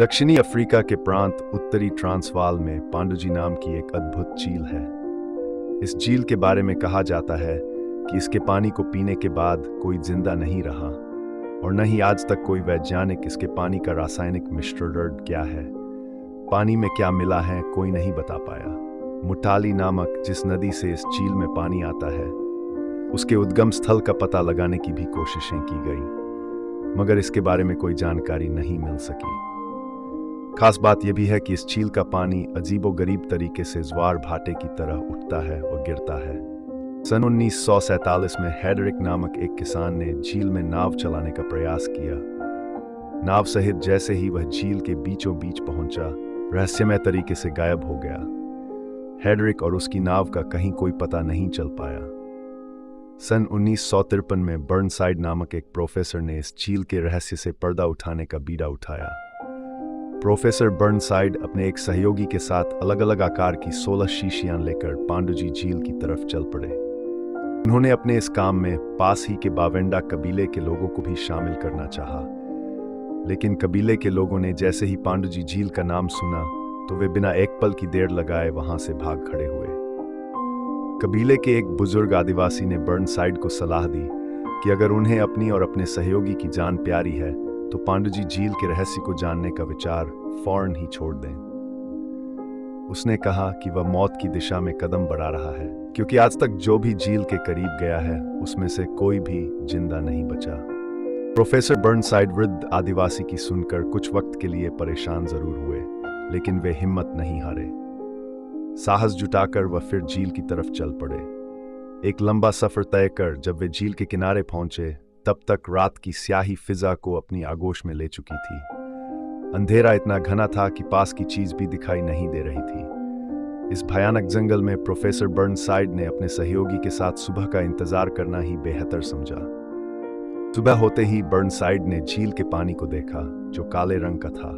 दक्षिणी अफ्रीका के प्रांत उत्तरी ट्रांसवाल में पांडुजी नाम की एक अद्भुत झील है। इस झील के बारे में कहा जाता है कि इसके पानी को पीने के बाद कोई जिंदा नहीं रहा और न ही आज तक कोई वैज्ञानिक इसके पानी का रासायनिक मिश्रण क्या है, पानी में क्या मिला है, कोई नहीं बता पाया। मुटाली नामक जिस नदी से इस झील में पानी आता है, उसके उद्गम स्थल का पता लगाने की भी कोशिशें की गई, मगर इसके बारे में कोई जानकारी नहीं मिल सकी। खास बात यह भी है कि इस झील का पानी अजीबोगरीब तरीके से ज्वार भाटे की तरह उठता है और गिरता है। सन 1947 में हेडरिक नामक एक किसान ने झील में नाव चलाने का प्रयास किया। नाव सहित जैसे ही वह झील के बीचों बीच पहुंचा, रहस्यमय तरीके से गायब हो गया। हेडरिक और उसकी नाव का कहीं कोई पता नहीं चल पाया। सन 1953 में बर्नसाइड नामक एक प्रोफेसर ने इस झील के रहस्य से पर्दा उठाने का बीड़ा उठाया। प्रोफेसर बर्नसाइड अपने एक सहयोगी के साथ अलग अलग आकार की 16 शीशियां लेकर पांडुजी झील की तरफ चल पड़े। उन्होंने अपने इस काम में पास ही के बावेंडा कबीले के लोगों को भी शामिल करना चाहा, लेकिन कबीले के लोगों ने जैसे ही पांडुजी झील का नाम सुना तो वे बिना एक पल की देर लगाए वहां से भाग खड़े हुए। कबीले के एक बुजुर्ग आदिवासी ने बर्नसाइड को सलाह दी कि अगर उन्हें अपनी और अपने सहयोगी की जान प्यारी है तो पांडुजी झील के रहस्य को जानने का विचार फौरन ही छोड़ दें। उसने कहा कि वह मौत की दिशा में कदम बढ़ा रहा है, क्योंकि आज तक जो भी झील के करीब गया है उसमें से कोई भी जिंदा नहीं बचा। प्रोफेसर बर्नसाइड वृद्ध आदिवासी की सुनकर कुछ वक्त के लिए परेशान जरूर हुए, लेकिन वे हिम्मत नहीं हारे। साहस जुटाकर वह फिर झील की तरफ चल पड़े। एक लंबा सफर तय कर जब वे झील के किनारे पहुंचे, तब तक रात की स्याही फिजा को अपनी आगोश में ले चुकी थी। अंधेरा इतना घना था कि पास की चीज भी दिखाई नहीं दे रही थी। इस भयानक जंगल में प्रोफेसर बर्नसाइड ने अपने सहयोगी के साथ सुबह का इंतजार करना ही बेहतर समझा। सुबह होते ही बर्नसाइड ने झील के पानी को देखा, जो काले रंग का था।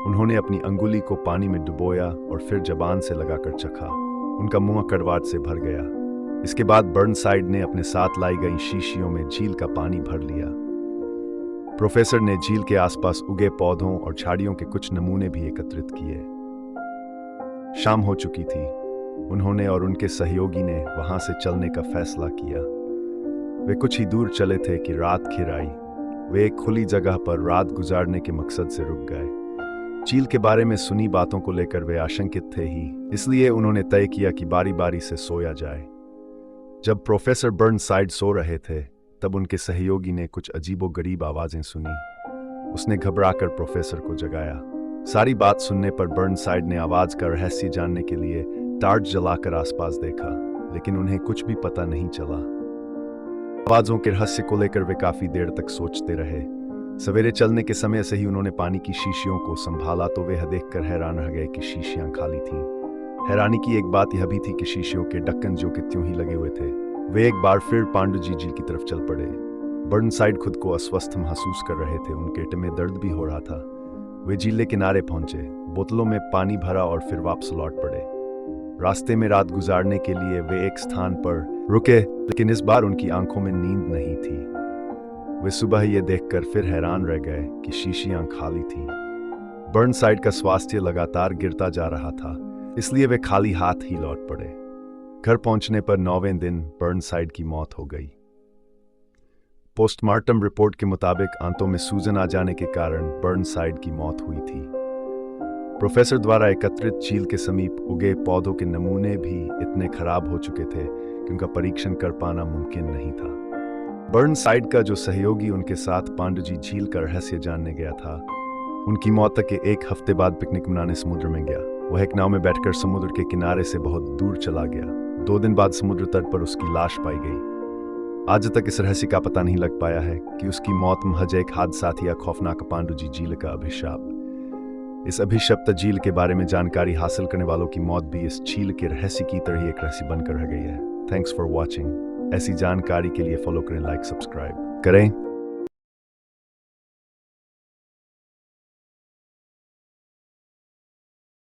उन्होंने अपनी अंगुली को पानी में डुबोया और फिर जबान से लगाकर चखा। उनका मुंह कड़वाहट से भर गया। इसके बाद बर्नसाइड ने अपने साथ लाई गई शीशियों में झील का पानी भर लिया। प्रोफेसर ने झील के आसपास उगे पौधों और झाड़ियों के कुछ नमूने भी एकत्रित किए। शाम हो चुकी थी। उन्होंने और उनके सहयोगी ने वहां से चलने का फैसला किया। वे कुछ ही दूर चले थे कि रात घिर आई। वे एक खुली जगह पर रात गुजारने के मकसद से रुक गए। झील के बारे में सुनी बातों को लेकर वे आशंकित थे ही, इसलिए उन्होंने तय किया कि बारी बारी से सोया जाए। जब प्रोफेसर बर्नसाइड सो रहे थे, तब उनके सहयोगी ने कुछ अजीबोगरीब आवाजें सुनी। उसने घबराकर प्रोफेसर को जगाया। सारी बात सुनने पर बर्नसाइड ने आवाज का रहस्य जानने के लिए टार्च जलाकर आसपास देखा, लेकिन उन्हें कुछ भी पता नहीं चला। आवाजों के रहस्य को लेकर वे काफी देर तक सोचते रहे। सवेरे चलने के समय से ही उन्होंने पानी की शीशियों को संभाला तो वे देखकर हैरान रह गए कि शीशियां खाली थीं। हैरानी की एक बात यह भी थी कि शीशियों के ढक्कन जो कि त्यों ही लगे हुए थे। वे एक बार फिर पांडुजी झील की तरफ चल पड़े। बर्नसाइड खुद को अस्वस्थ महसूस कर रहे थे। उनके पेट में दर्द भी हो रहा था। वे झील के किनारे पहुंचे, बोतलों में पानी भरा और फिर वापस लौट पड़े। रास्ते में रात गुजारने के लिए वे एक स्थान पर रुके, लेकिन इस बार उनकी आंखों में नींद नहीं थी। वे सुबह ये देखकर फिर हैरान रह गए कि शीशियां खाली थीं। बर्नसाइड का स्वास्थ्य लगातार गिरता जा रहा था, इसलिए वे खाली हाथ ही लौट पड़े। घर पहुंचने पर 9वें दिन बर्नसाइड की मौत हो गई। पोस्टमार्टम रिपोर्ट के मुताबिक आंतों में सूजन आ जाने के कारण बर्नसाइड की मौत हुई थी। प्रोफेसर द्वारा एकत्रित झील के समीप उगे पौधों के नमूने भी इतने खराब हो चुके थे कि उनका परीक्षण कर पाना मुमकिन नहीं था। बर्नसाइड का जो सहयोगी उनके साथ पांडुजी झील का रहस्य जानने गया था, उनकी मौत के एक हफ्ते बाद पिकनिक मनाने समुद्र में गया। वह एक नाव में बैठकर समुद्र के किनारे से बहुत दूर चला गया। 2 दिन बाद समुद्र तट पर उसकी लाश पाई गई। आज तक इस रहस्य का पता नहीं लग पाया है कि उसकी मौत महज एक हादसा थी या खौफनाक पांडुजी झील का अभिशाप। इस अभिशप्त झील के बारे में जानकारी हासिल करने वालों की मौत भी इस झील के रहस्य की तरह एक रहस्य बनकर रह गई है। Thanks for watching. ऐसी जानकारी के लिए फॉलो करें, लाइक, सब्सक्राइब करें।